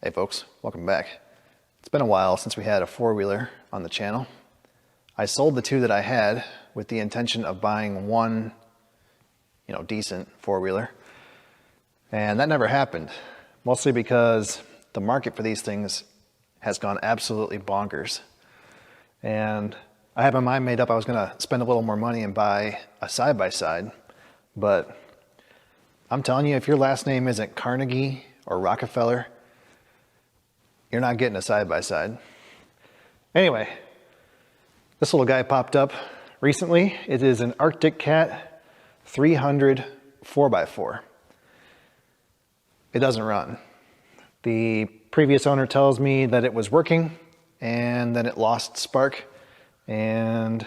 Hey folks, welcome back. It's been a while since we had a four-wheeler on the channel. I sold the two that I had with the intention of buying one, decent four-wheeler. And that never happened, mostly because the market for these things has gone absolutely bonkers. And I had my mind made up I was gonna spend a little more money and buy a side-by-side, but I'm telling you, if your last name isn't Carnegie or Rockefeller, you're not getting a side-by-side. Anyway, this little guy popped up recently. It is an Arctic Cat 300 4x4. It doesn't run. The previous owner tells me that it was working and then it lost spark, and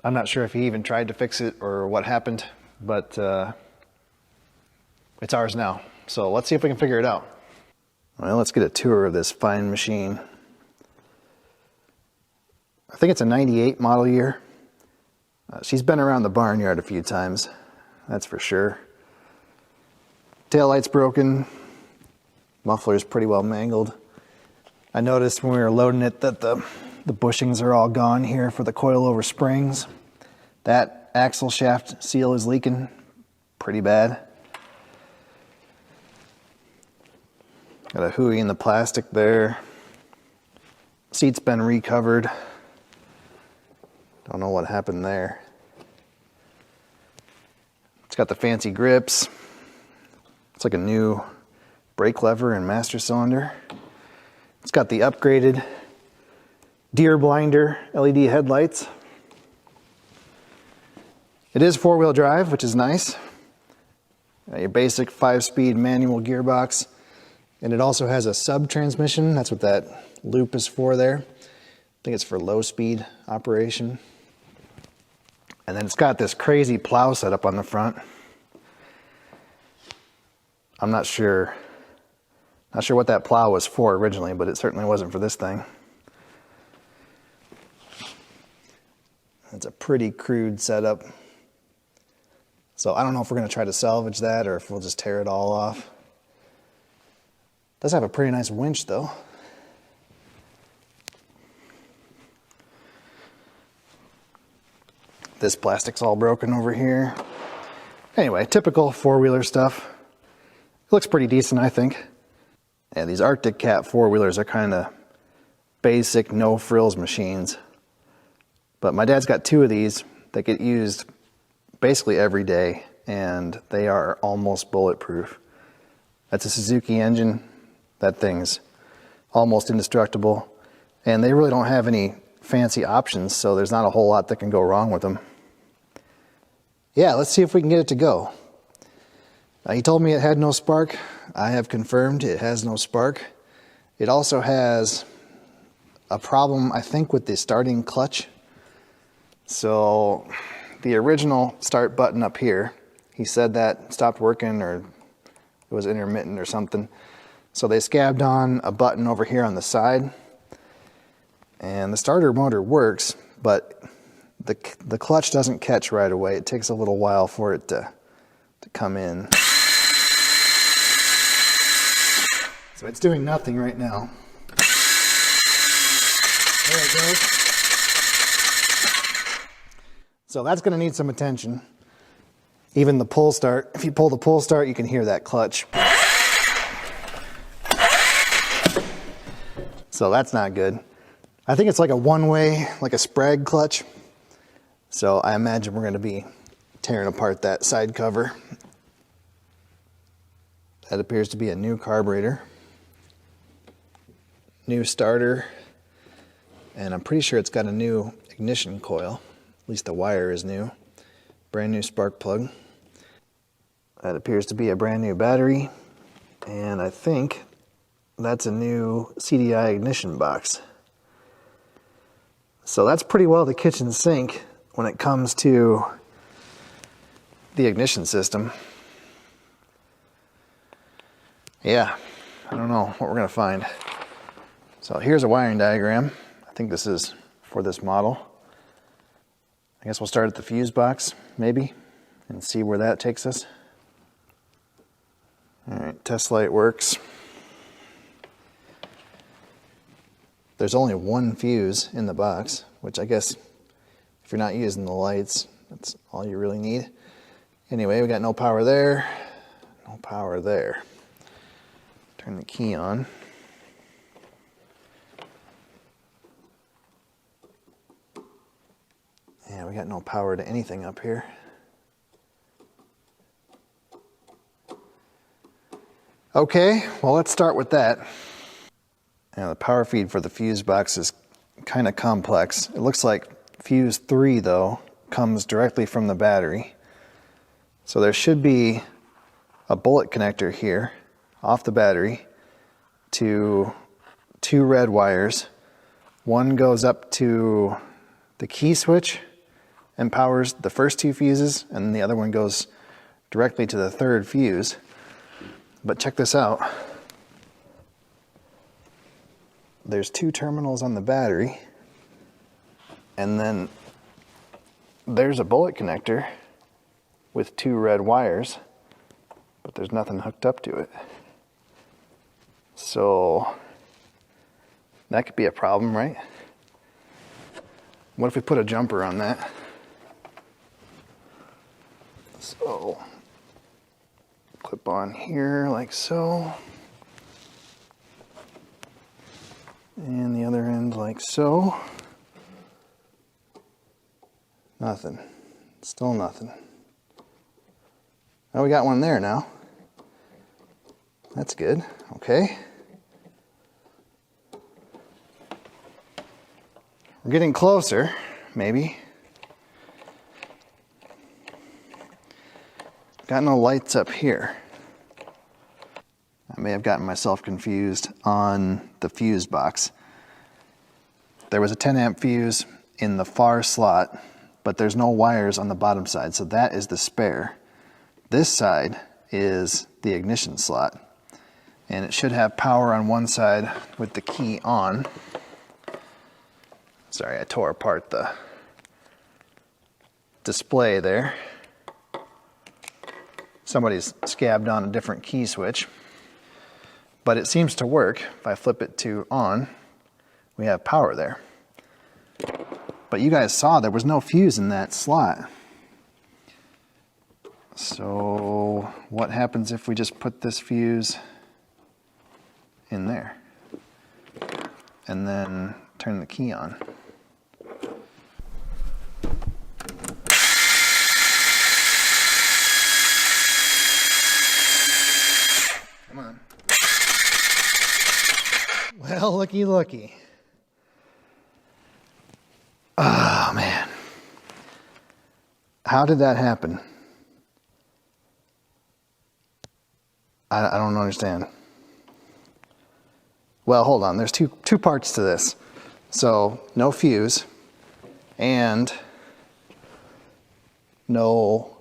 I'm not sure if he even tried to fix it or what happened, but it's ours now. So let's see if we can figure it out. Well, let's get a tour of this fine machine. I think it's a 98 model year. She's been around the barnyard a few times, that's for sure. Taillight's broken. Muffler's pretty well mangled. I noticed when we were loading it that the bushings are all gone here for the coilover springs. That axle shaft seal is leaking pretty bad. Got a hooey in the plastic there. Seat's been recovered. Don't know what happened there. It's got the fancy grips. It's like a new brake lever and master cylinder. It's got the upgraded deer blinder LED headlights. It is four-wheel drive, which is nice. Your basic 5-speed manual gearbox. And it also has a sub-transmission. That's what that loop is for there. I think it's for low-speed operation. And then it's got this crazy plow setup on the front. I'm not sure what that plow was for originally, but it certainly wasn't for this thing. It's a pretty crude setup. So I don't know if we're going to try to salvage that or if we'll just tear it all off. Does have a pretty nice winch though. This plastic's all broken over here. Anyway, typical four-wheeler stuff. It looks pretty decent, I think. Yeah, these Arctic Cat four-wheelers are kind of basic, no-frills machines. But my dad's got two of these that get used basically every day, and they are almost bulletproof. That's a Suzuki engine. That thing's almost indestructible, and they really don't have any fancy options, so there's not a whole lot that can go wrong with them. Yeah, let's see if we can get it to go. He told me it had no spark. I have confirmed it has no spark. It also has a problem, I think, with the starting clutch. So the original start button up here, he said that stopped working or it was intermittent or something. So they scabbed on a button over here on the side, and the starter motor works, but the clutch doesn't catch right away. It takes a little while for it to come in. So it's doing nothing right now. There it goes. So that's going to need some attention. Even the pull start, if you pull the pull start, you can hear that clutch. So that's not good. I think it's like a one-way, like a Sprague clutch. So I imagine we're going to be tearing apart that side cover. That appears to be a new carburetor. New starter. And I'm pretty sure it's got a new ignition coil. At least the wire is new. Brand new spark plug. That appears to be a brand new battery. And I think that's a new CDI ignition box. So that's pretty well the kitchen sink when it comes to the ignition system. Yeah, I don't know what we're gonna find. So here's a wiring diagram. I think this is for this model. I guess we'll start at the fuse box, maybe, and see where that takes us. All right, test light works. there's only one fuse in the box, which I guess if you're not using the lights, that's all you really need. Anyway, we got no power there, no power there. Turn the key on. Yeah, we got no power to anything up here. Okay, well, let's start with that. Now, the power feed for the fuse box is kind of complex. It looks like fuse 3, though, comes directly from the battery. So there should be a bullet connector here off the battery to 2 red wires. One goes up to the key switch and powers the first 2 fuses, and the other one goes directly to the 3rd fuse. But check this out. There's 2 terminals on the battery, and then there's a bullet connector with 2 red wires, but there's nothing hooked up to it. So that could be a problem, right? What if we put a jumper on that? So clip on here like so, and the other end like so. Nothing. Still nothing. Oh, we got one there now. That's good. Okay. We're getting closer, maybe. Got no lights up here. I may have gotten myself confused on the fuse box. There was a 10 amp fuse in the far slot, but there's no wires on the bottom side, so that is the spare. This side is the ignition slot, and it should have power on one side with the key on. Sorry, I tore apart the display there. Somebody's scabbed on a different key switch, but it seems to work. If I flip it to on, we have power there. But you guys saw there was no fuse in that slot. So what happens if we just put this fuse in there and then turn the key on? Come on. Well, looky, looky. Oh, man. How did that happen? I don't understand. Well, hold on. There's two parts to this. So, no fuse and no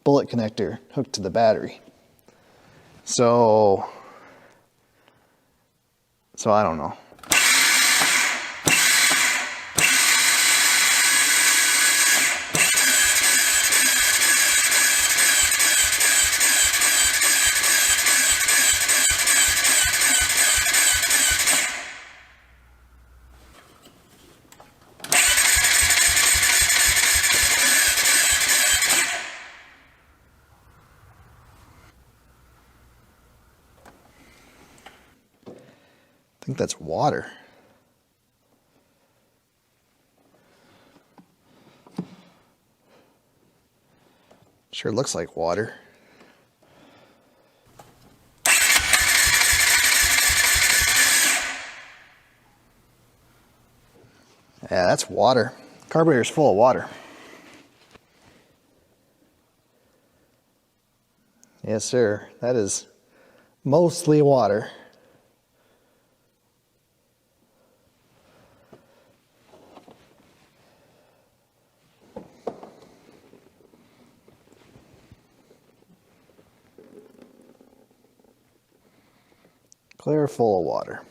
bullet connector hooked to the battery. So I don't know. I think that's water. Sure looks like water. Yeah, that's water. Carburetor's full of water. Yes, sir. That is mostly water. Clear, full of water.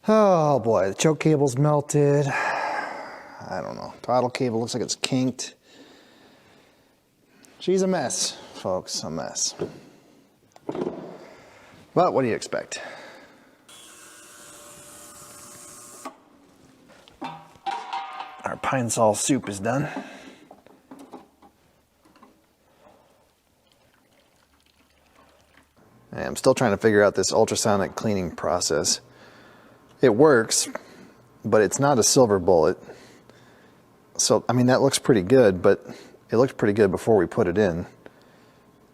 Oh boy, the choke cable's melted. I don't know. Throttle cable looks like it's kinked. She's a mess, folks, a mess. But what do you expect? Our pine sol soup is done. I'm still trying to figure out this ultrasonic cleaning process. It works, but it's not a silver bullet. So, I mean, that looks pretty good, but it looked pretty good before we put it in.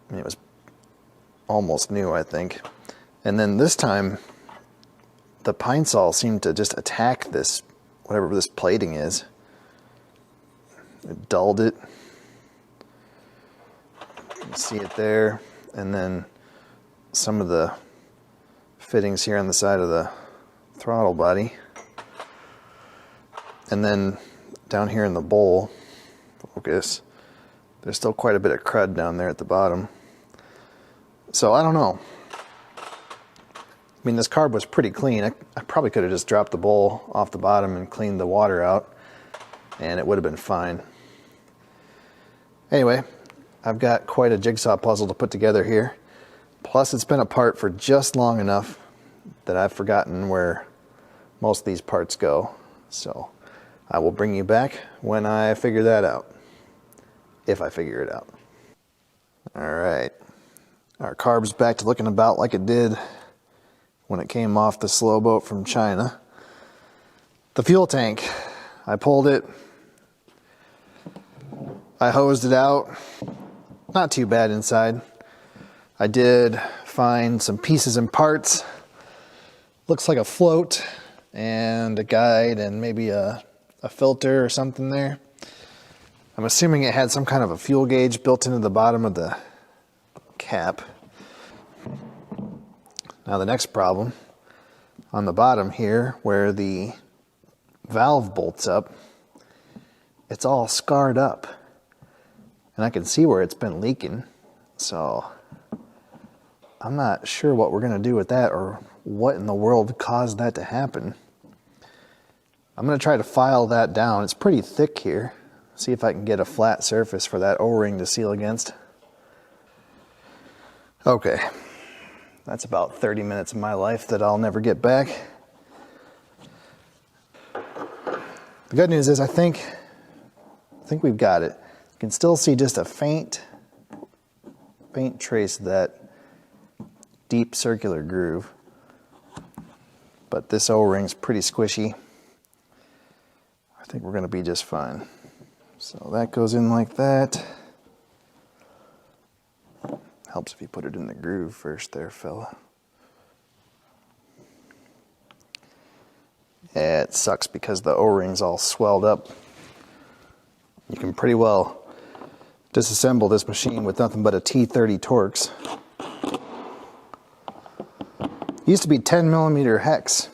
I mean, it was almost new, I think. And then this time, the pine sol seemed to just attack this, whatever this plating is. It dulled it. You can see it there. And then some of the fittings here on the side of the throttle body. And then down here in the bowl, focus, there's still quite a bit of crud down there at the bottom. So I don't know. I mean, this carb was pretty clean. I probably could have just dropped the bowl off the bottom and cleaned the water out, and it would have been fine. Anyway, I've got quite a jigsaw puzzle to put together here. Plus, it's been apart for just long enough that I've forgotten where most of these parts go. So I will bring you back when I figure that out. If I figure it out. All right. Our carb's back to looking about like it did when it came off the slow boat from China. The fuel tank, I pulled it. I hosed it out. Not too bad inside. I did find some pieces and parts. Looks like a float and a guide and maybe a filter or something there. I'm assuming it had some kind of a fuel gauge built into the bottom of the cap. Now the next problem, on the bottom here where the valve bolts up, it's all scarred up. And I can see where it's been leaking. So I'm not sure what we're gonna do with that or what in the world caused that to happen. I'm gonna try to file that down. It's pretty thick here. See if I can get a flat surface for that O-ring to seal against. Okay, that's about 30 minutes of my life that I'll never get back. The good news is I think we've got it. You can still see just a faint trace of that deep circular groove. But this O-ring's pretty squishy. I think we're gonna be just fine. So that goes in like that. Helps if you put it in the groove first there, fella. Yeah, it sucks because the O-ring's all swelled up. You can pretty well disassemble this machine with nothing but a T30 Torx. Used to be 10mm hex.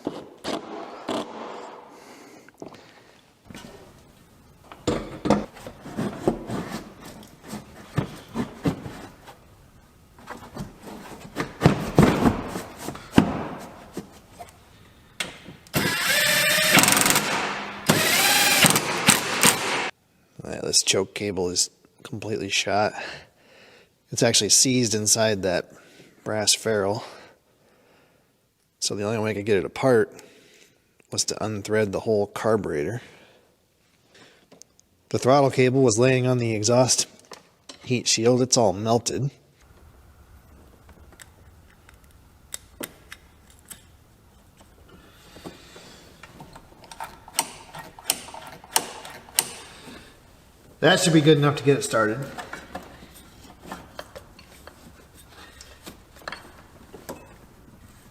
This choke cable is completely shot. It's actually seized inside that brass ferrule. So the only way I could get it apart was to unthread the whole carburetor. The throttle cable was laying on the exhaust heat shield. It's all melted. That should be good enough to get it started.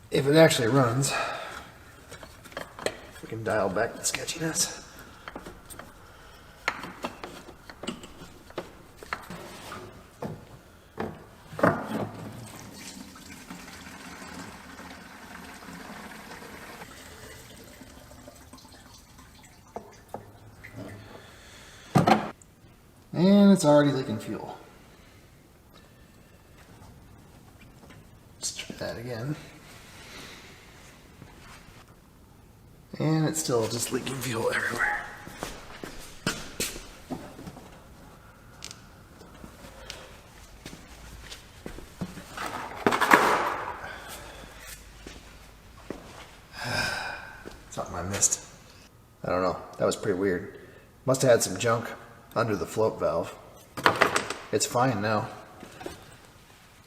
If it actually runs, we can dial back the sketchiness. And it's already leaking fuel. Let's try that again. And it's still just leaking fuel everywhere. was pretty weird. Must have had some junk under the float valve. It's fine now.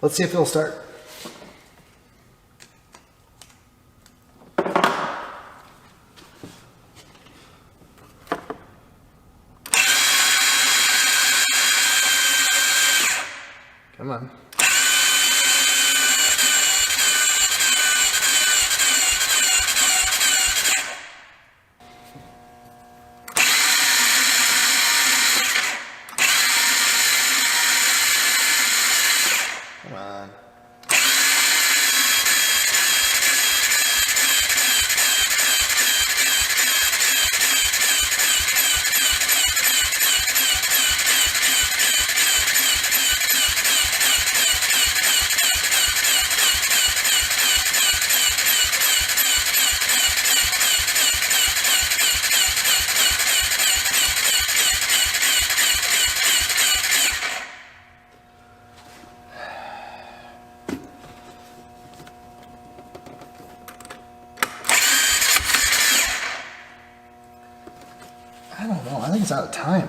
Let's see if it'll start. Come on. Come on. I don't know, I think it's out of time.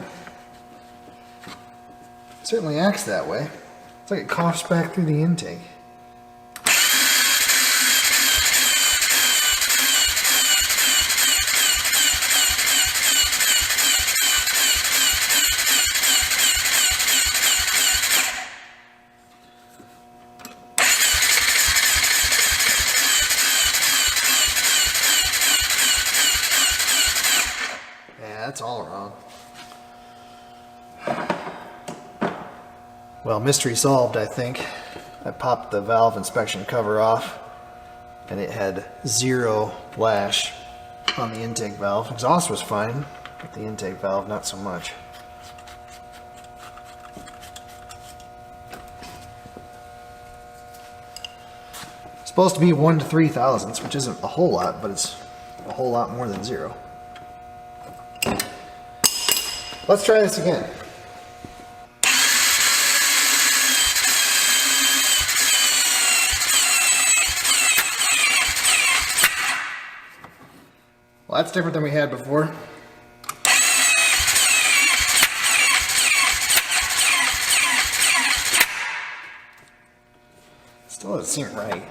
It certainly acts that way. It's like it coughs back through the intake. That's all wrong. Well, mystery solved, I think. I popped the valve inspection cover off and it had 0 flash on the intake valve. Exhaust was fine, but the intake valve not so much. It's supposed to be 1 to 3 thousandths, which isn't a whole lot, but it's a whole lot more than 0. Let's try this again. Well, that's different than we had before. Still doesn't seem right.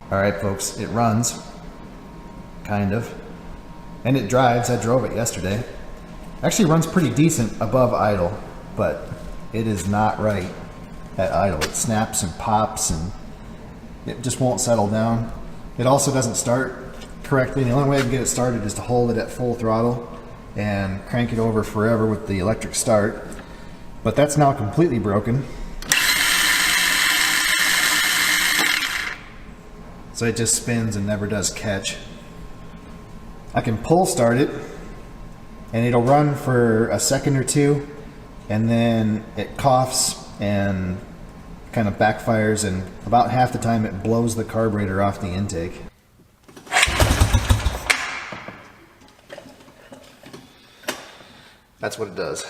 Alright folks, it runs, kind of, and it drives. I drove it yesterday. Actually runs pretty decent above idle, but it is not right at idle. It snaps and pops and it just won't settle down. It also doesn't start correctly. The only way I can get it started is to hold it at full throttle and crank it over forever with the electric start, but that's now completely broken. So it just spins and never does catch. I can pull start it and it'll run for a second or two and then it coughs and kind of backfires, and about half the time it blows the carburetor off the intake. That's what it does.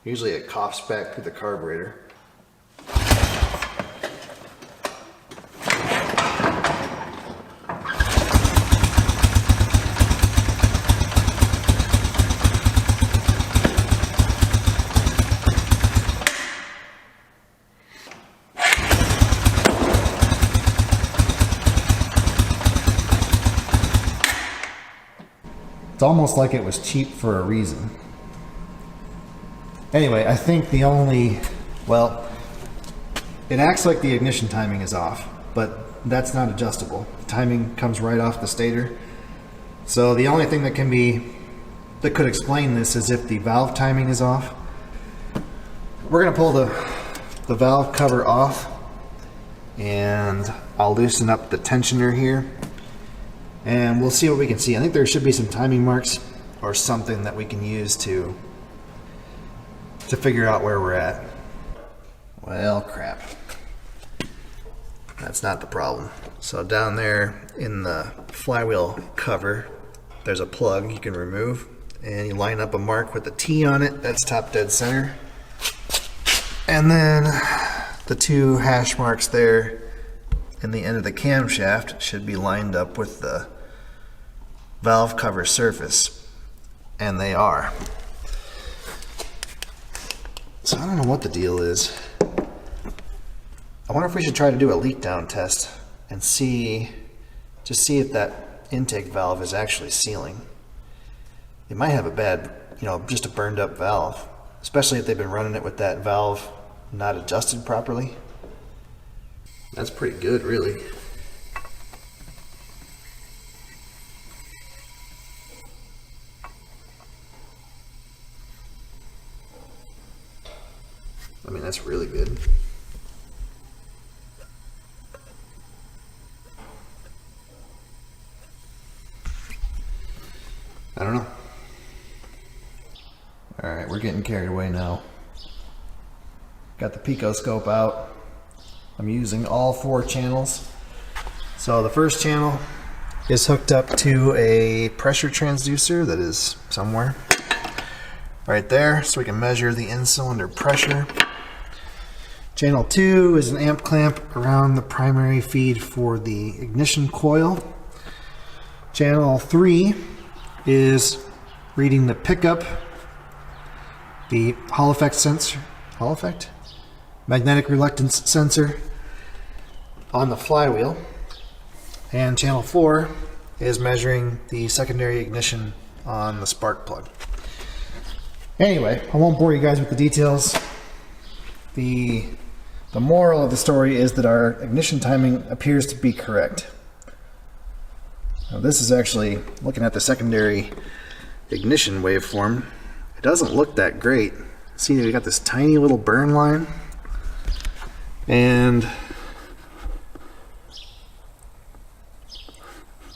Usually it coughs back through the carburetor. It's almost like it was cheap for a reason. Anyway, I think the only, well, it acts like the ignition timing is off, but that's not adjustable. The timing comes right off the stator. So the only thing that could explain this is if the valve timing is off. We're gonna pull the valve cover off, and I'll loosen up the tensioner here, and we'll see what we can see. I think there should be some timing marks or something that we can use to figure out where we're at. Well, crap. That's not the problem. So down there in the flywheel cover, there's a plug you can remove, and you line up a mark with a T on it. That's top dead center. And then the two hash marks there in the end of the camshaft should be lined up with the valve cover surface, and they are. So I don't know what the deal is. I wonder if we should try to do a leak down test and see if that intake valve is actually sealing. It might have a bad, just a burned up valve, especially if they've been running it with that valve not adjusted properly. That's pretty good, really. I mean, that's really good. I don't know. All right, we're getting carried away now. Got the pico scope out. I'm using all 4 channels. So the first channel is hooked up to a pressure transducer that is somewhere right there, so we can measure the in-cylinder pressure. Channel 2 is an amp clamp around the primary feed for the ignition coil. Channel 3 is reading the pickup, the Hall effect sensor, Hall effect? Magnetic reluctance sensor on the flywheel. And channel 4 is measuring the secondary ignition on the spark plug. Anyway, I won't bore you guys with the details. The moral of the story is that our ignition timing appears to be correct. Now this is actually, looking at the secondary ignition waveform, it doesn't look that great. See, we got this tiny little burn line, and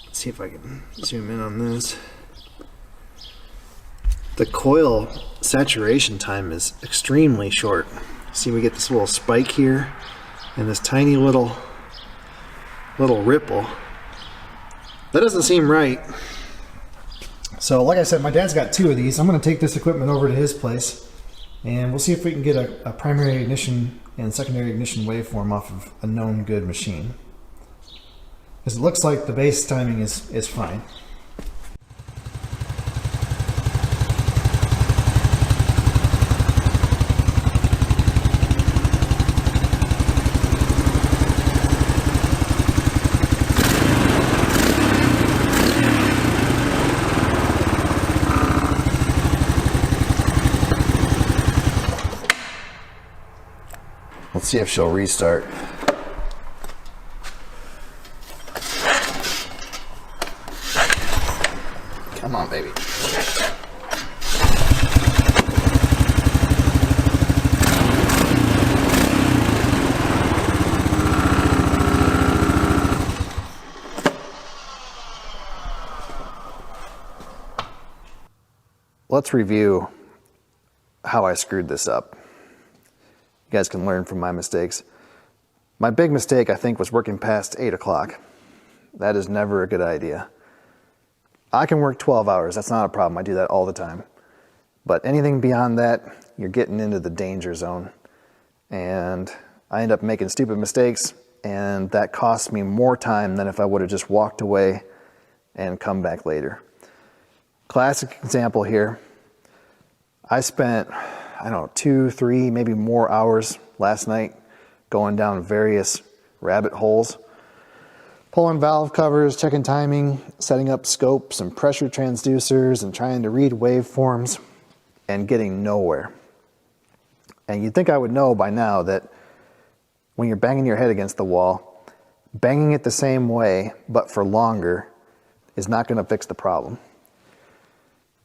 let's see if I can zoom in on this. The coil saturation time is extremely short. See, we get this little spike here and this tiny little ripple. That doesn't seem right. So like I said, my dad's got 2 of these. I'm going to take this equipment over to his place, and we'll see if we can get a primary ignition and secondary ignition waveform off of a known good machine. Because it looks like the base timing is fine. Let's see if she'll restart. Come on, baby. Let's review how I screwed this up. You guys can learn from my mistakes. My big mistake, I think, was working past 8 o'clock. That is never a good idea. I can work 12 hours, that's not a problem. I do that all the time. But anything beyond that, you're getting into the danger zone. And I end up making stupid mistakes, and that costs me more time than if I would have just walked away and come back later. Classic example here. I spent, I don't know, 2, 3, maybe more hours last night going down various rabbit holes pulling valve covers, checking timing, setting up scopes and pressure transducers and trying to read waveforms and getting nowhere. And you'd think I would know by now that when you're banging your head against the wall, banging it the same way but for longer is not going to fix the problem.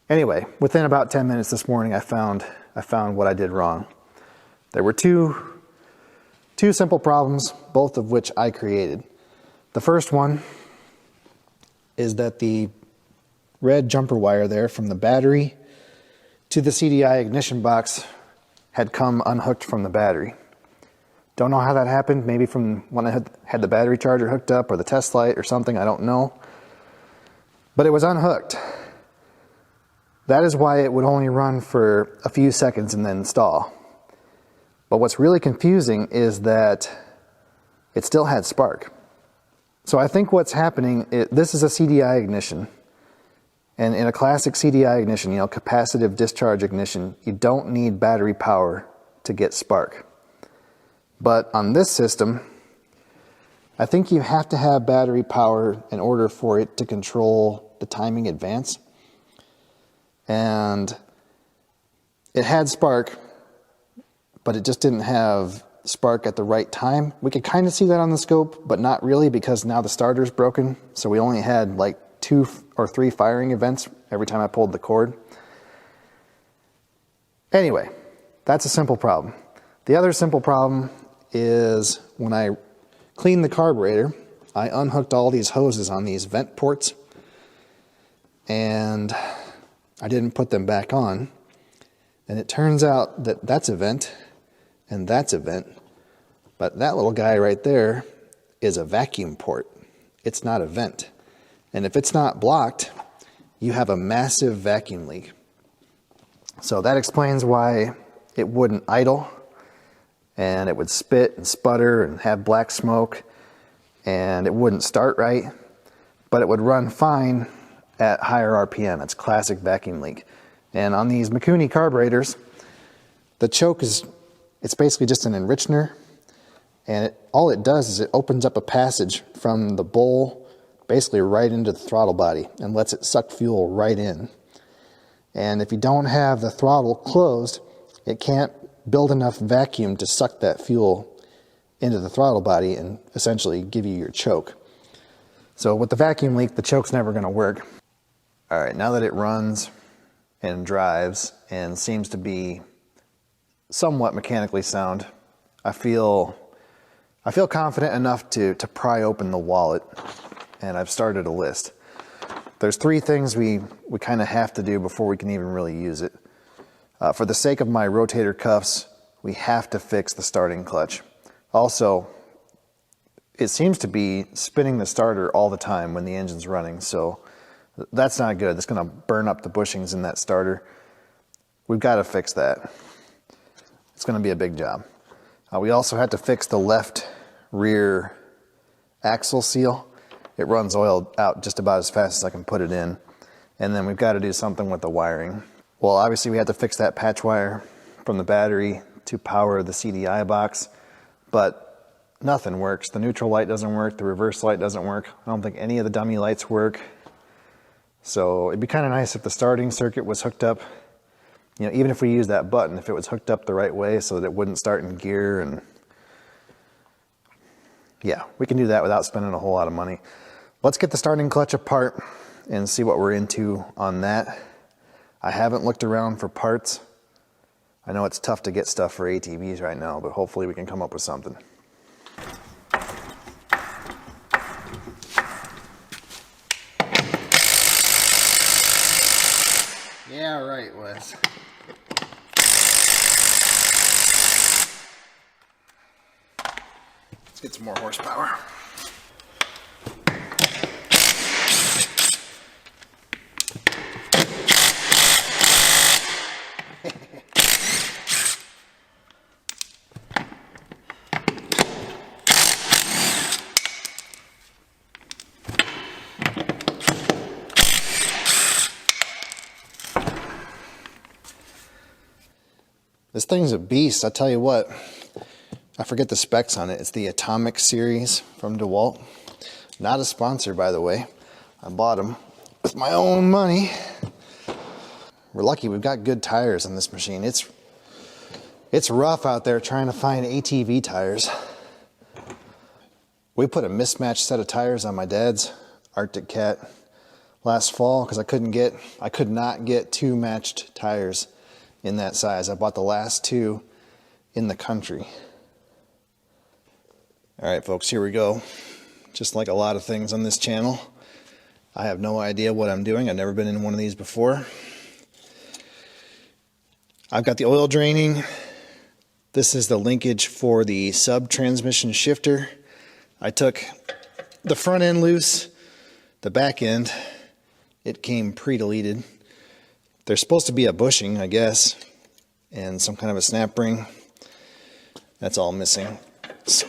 Anyway, within about 10 minutes this morning, I found what I did wrong. There were two simple problems, both of which I created. The first one is that the red jumper wire there from the battery to the CDI ignition box had come unhooked from the battery. Don't know how that happened, maybe from when I had the battery charger hooked up or the test light or something, I don't know. But it was unhooked. That is why it would only run for a few seconds and then stall. But what's really confusing is that it still had spark. So I think what's happening, this is a CDI ignition. And in a classic CDI ignition, capacitive discharge ignition, you don't need battery power to get spark. But on this system, I think you have to have battery power in order for it to control the timing advance. And it had spark, but it just didn't have spark at the right time. We could kind of see that on the scope, but not really, because now the starter's broken. So we only had like 2 or 3 firing events every time I pulled the cord. Anyway, that's a simple problem. The other simple problem is when I cleaned the carburetor, I unhooked all these hoses on these vent ports and I didn't put them back on. And it turns out that that's a vent and that's a vent, but that little guy right there is a vacuum port. It's not a vent. And if it's not blocked, you have a massive vacuum leak. So that explains why it wouldn't idle, and it would spit and sputter and have black smoke, and it wouldn't start right, but it would run fine at higher RPM. It's classic vacuum leak. And on these Mikuni carburetors, the choke it's basically just an enrichener, and all it does is it opens up a passage from the bowl basically right into the throttle body and lets it suck fuel right in. And if you don't have the throttle closed, it can't build enough vacuum to suck that fuel into the throttle body and essentially give you your choke. So with the vacuum leak, the choke's never going to work. All right, now that it runs and drives and seems to be somewhat mechanically sound, I feel confident enough to pry open the wallet, and I've started a list. There's 3 things we kind of have to do before we can even really use it. For the sake of my rotator cuffs, we have to fix the starting clutch. Also, it seems to be spinning the starter all the time when the engine's running, so that's not good. It's going to burn up the bushings in that starter. We've got to fix that. It's going to be a big job. We also had to fix the left rear axle seal. It runs oil out just about as fast as I can put it in. And then we've got to do something with the wiring. Well, obviously we had to fix that patch wire from the battery to power the CDI box, but nothing works. The neutral light doesn't work, the reverse light doesn't work. I don't think any of the dummy lights work. So it'd be kind of nice if the starting circuit was hooked up, even if we use that button, if it was hooked up the right way so that it wouldn't start in gear. And yeah, we can do that without spending a whole lot of money. Let's get the starting clutch apart and see what we're into on that. I haven't looked around for parts. I know it's tough to get stuff for ATVs right now, but hopefully we can come up with something. Yeah, right, Wes. Let's get some more horsepower. This thing's a beast, I tell you what. I forget the specs on it. It's the Atomic series from DeWalt. Not a sponsor, by the way. I bought them with my own money. We're lucky we've got good tires on this machine. It's rough out there trying to find ATV tires. We put a mismatched set of tires on my dad's Arctic Cat last fall because I could not get 2 matched tires in that size. I bought the last 2 in the country. All right, folks, here we go. Just like a lot of things on this channel, I have no idea what I'm doing. I've never been in one of these before. I've got the oil draining. This is the linkage for the sub-transmission shifter. I took the front end loose, the back end, it came pre-deleted. There's supposed to be a bushing, I guess, and some kind of a snap ring. That's all missing. So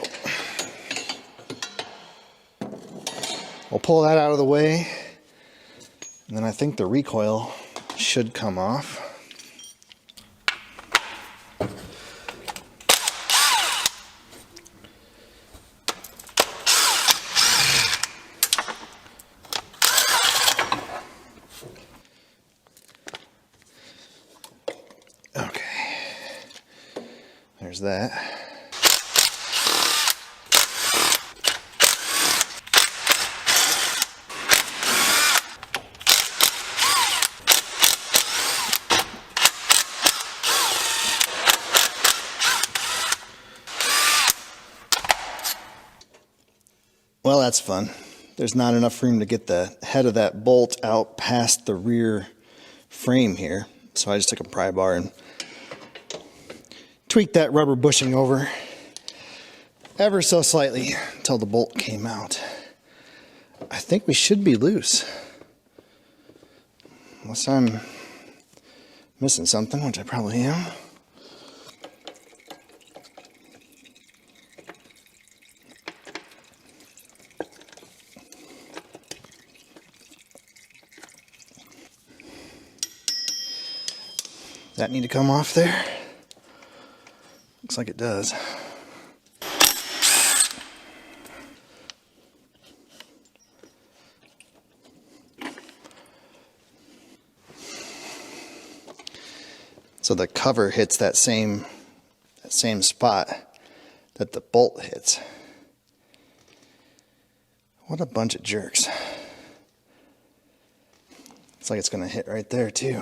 we'll pull that out of the way, and then I think the recoil should come off. There's that. Well, that's fun. There's not enough room to get the head of that bolt out past the rear frame here. So I just took a pry bar and tweaked that rubber bushing over ever so slightly until the bolt came out. I think we should be loose. Unless I'm missing something, which I probably am. Does that need to come off there? Looks like it does. So the cover hits that same spot that the bolt hits. What a bunch of jerks. It's like it's going to hit right there too.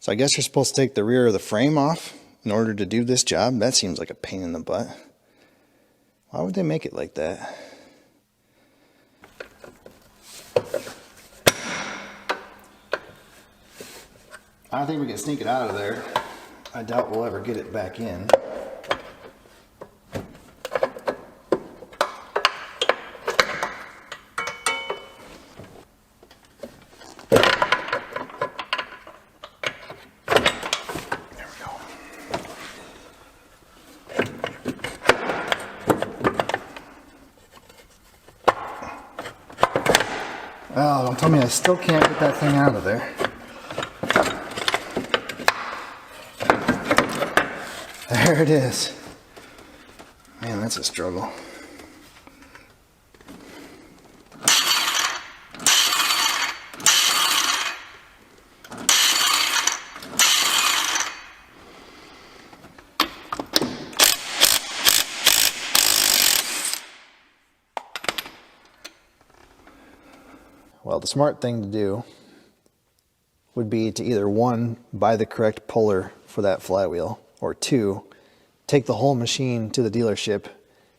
So I guess you're supposed to take the rear of the frame off in order to do this job. That seems like a pain in the butt. Why would they make it like that? I think we can sneak it out of there. I doubt we'll ever get it back in. Oh, don't tell me I still can't get that thing out of there. There it is. Man, that's a struggle. Well, the smart thing to do would be to either 1, buy the correct puller for that flywheel, or 2, take the whole machine to the dealership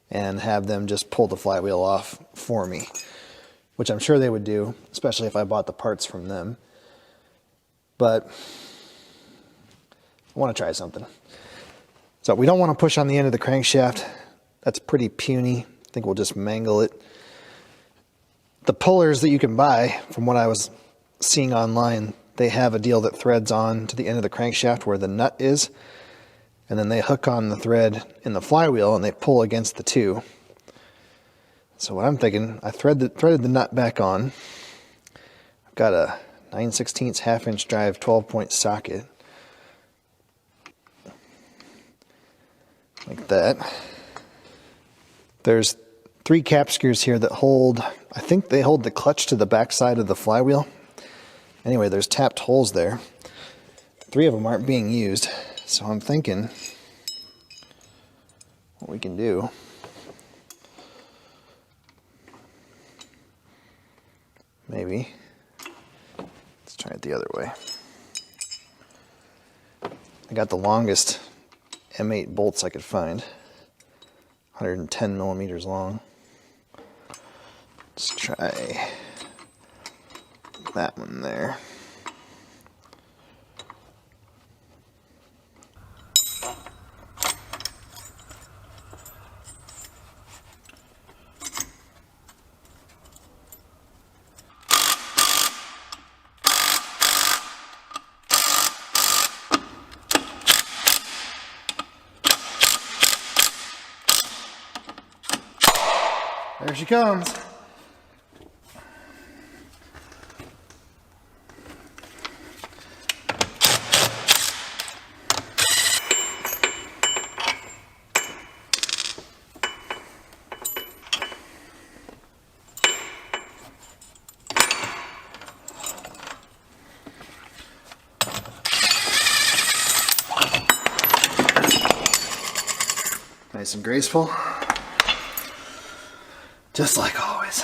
and have them just pull the flywheel off for me, which I'm sure they would do, especially if I bought the parts from them. But I want to try something. So we don't want to push on the end of the crankshaft. That's pretty puny. I think we'll just mangle it. The pullers that you can buy, from what I was seeing online, they have a deal that threads on to the end of the crankshaft where the nut is, and then they hook on the thread in the flywheel and they pull against the two. So what I'm thinking, I threaded the nut back on. I've got a 9/16 half-inch drive 12-point socket, like that. There's 3 cap screws here that hold, I think they hold the clutch to the back side of the flywheel. Anyway, there's tapped holes there. 3 of them aren't being used, so I'm thinking what we can do, maybe, let's try it the other way. I got the longest M8 bolts I could find, 110 millimeters long. Let's try that one there. There she comes. Nice and graceful. Just like always.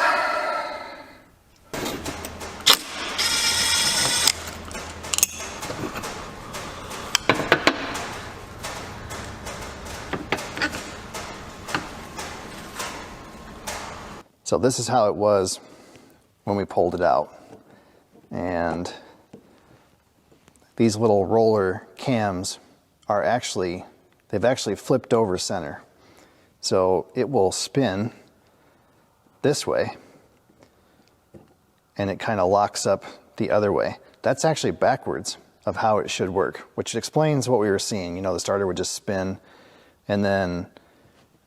So this is how it was when we pulled it out. And these little roller cams are they've actually flipped over center. So it will spin this way, and it kind of locks up the other way. That's actually backwards of how it should work, which explains what we were seeing. You know, the starter would just spin, and then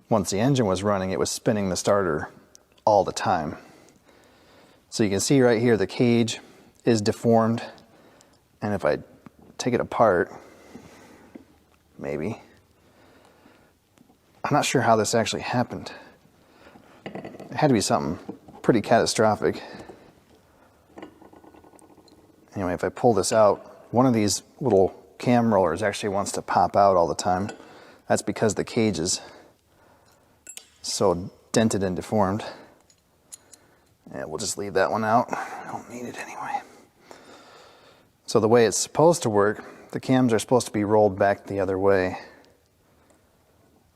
once the engine was running, it was spinning the starter all the time. So you can see right here the cage is deformed, and if I take it apart, maybe, I'm not sure how this actually happened. It had to be something pretty catastrophic. Anyway, if I pull this out, one of these little cam rollers actually wants to pop out all the time. That's because the cage is so dented and deformed. And we'll just leave that one out. I don't need it anyway. So the way it's supposed to work, the cams are supposed to be rolled back the other way,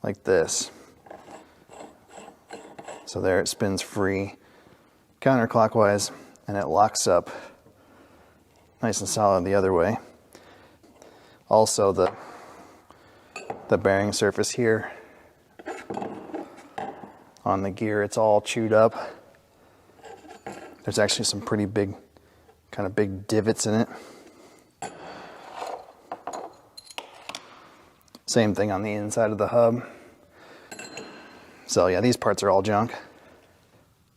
like this. So there it spins free, counterclockwise, and it locks up nice and solid the other way. Also the bearing surface here on the gear, it's all chewed up. There's actually some pretty big, kind of big divots in it. Same thing on the inside of the hub. So yeah, these parts are all junk.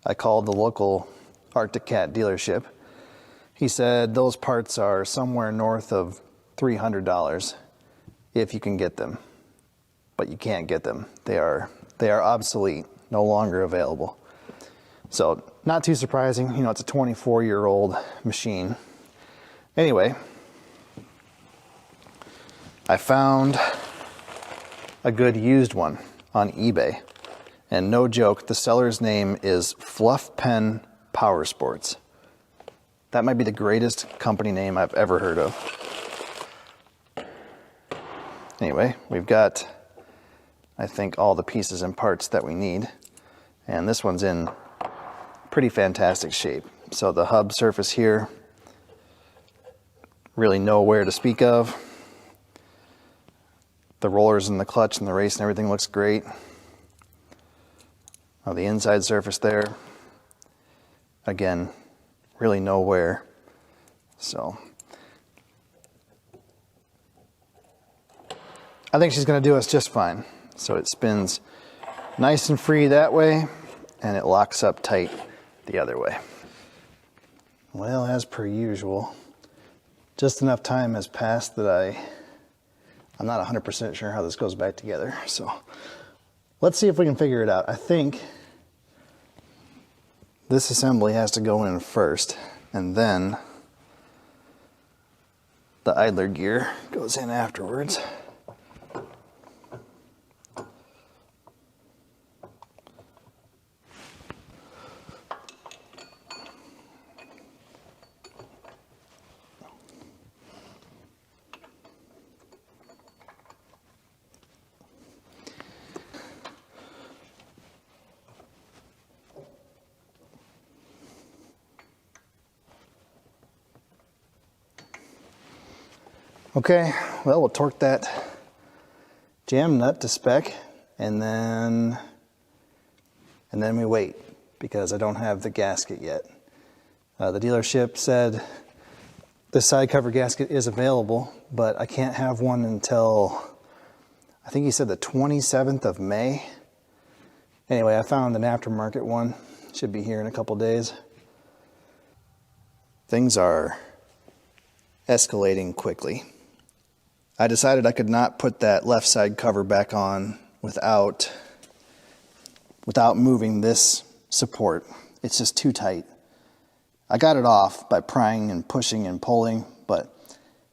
I called the local Arctic Cat dealership. He said those parts are somewhere north of $300 if you can get them, but you can't get them. They are obsolete, no longer available. So not too surprising, you know, it's a 24-year-old machine. Anyway, I found a good used one on eBay. And no joke, the seller's name is Fluff Pen Power Sports. That might be the greatest company name I've ever heard of. Anyway, we've got, I think, all the pieces and parts that we need. And this one's in pretty fantastic shape. So the hub surface here, really nowhere to speak of. The rollers and the clutch and the race and everything looks great. Oh, the inside surface there, again, really nowhere. So I think she's going to do us just fine. So it spins nice and free that way, and it locks up tight the other way. Well, as per usual, just enough time has passed that I'm not 100% sure how this goes back together. So Let's see if we can figure it out. I think this assembly has to go in first, and then the idler gear goes in afterwards. Okay, well, we'll torque that jam nut to spec, and then we wait because I don't have the gasket yet. The dealership said the side cover gasket is available, but I can't have one until, I think he said the 27th of May. Anyway, I found an aftermarket one. Should be here in a couple days. Things are escalating quickly. I decided I could not put that left side cover back on without moving this support. It's just too tight. I got it off by prying and pushing and pulling, but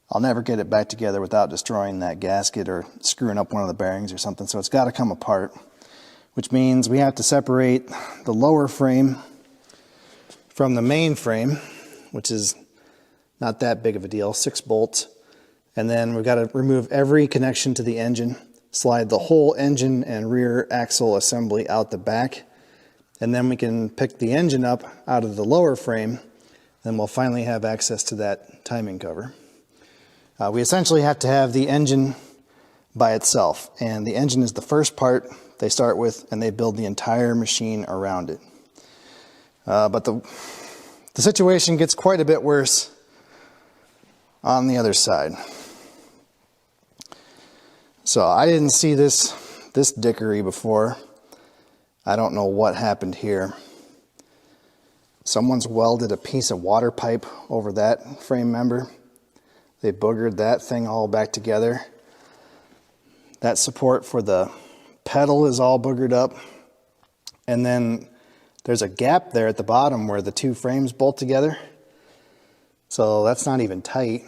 I'll never get it back together without destroying that gasket or screwing up one of the bearings or something, so it's got to come apart, which means we have to separate the lower frame from the main frame, which is not that big of a deal, 6 bolts. And then we've got to remove every connection to the engine, slide the whole engine and rear axle assembly out the back, and then we can pick the engine up out of the lower frame, and we'll finally have access to that timing cover. We essentially have to have the engine by itself, and the engine is the first part they start with, and they build the entire machine around it. But the situation gets quite a bit worse on the other side. So I didn't see this dickery before. I don't know what happened here. Someone's welded a piece of water pipe over that frame member. They boogered that thing all back together. That support for the pedal is all boogered up. And then there's a gap there at the bottom where the two frames bolt together. So that's not even tight.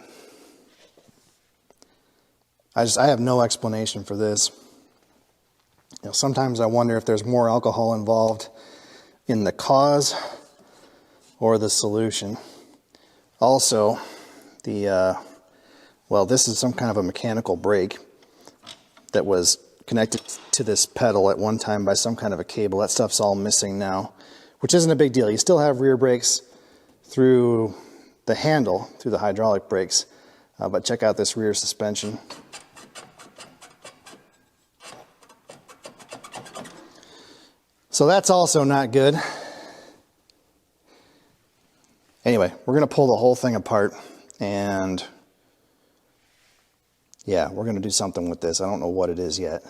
I have no explanation for this. You know, sometimes I wonder if there's more alcohol involved in the cause or the solution. Also, this is some kind of a mechanical brake that was connected to this pedal at one time by some kind of a cable. That stuff's all missing now, which isn't a big deal. You still have rear brakes through the handle, through the hydraulic brakes, but check out this rear suspension. So that's also not good. Anyway, we're going to pull the whole thing apart, and yeah, we're going to do something with this. I don't know what it is yet.